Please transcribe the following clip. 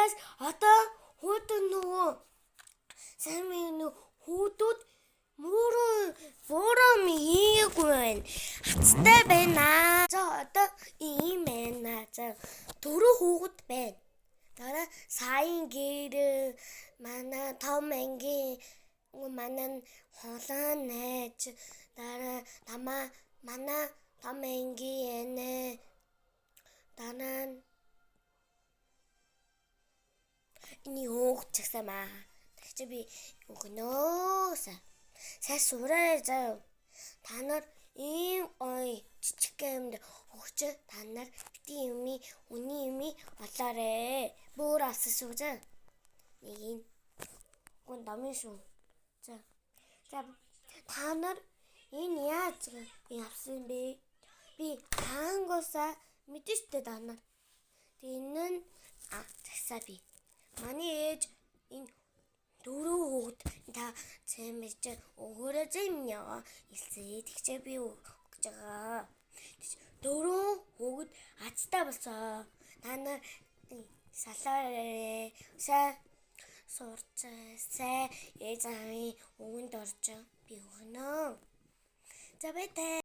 Тэгээс одоо хүүдэн нөгөө сайн хүүдүүд буурам хийгээгүй байна. Хацтай байна. За одоо ийм байна. За 4 хүүхэд байна. Дараа саяын гэр манай том ангийн манай холон найз дараа манай том ангийн дараа энэ хүүхэд чагсаа маа. Тэгчээ би өгнөөсаа. Сайн сураа заа. Та нар ийм ой жижиг юмд өгч та нар бити үний юм болоорой. Бүр алсан шүү заа. Нэг юм. Гүн дамын шүү. За. Та нар энэ яаж явсан бэ? Би хангасаа мэдэн штэ та нар. Энэ нь цагсаа би. Манай ээж энэ 4 хүүхэд та цэмэрч өгөөрэй зэмнё. Илсээ тэгчээ би өгч байгаа. 4 хүүхэд азтай болсоо. Та нар салаарэ. Сайн сурцаа. Ээж аавын өгөнд орж би өгнө. За бай та.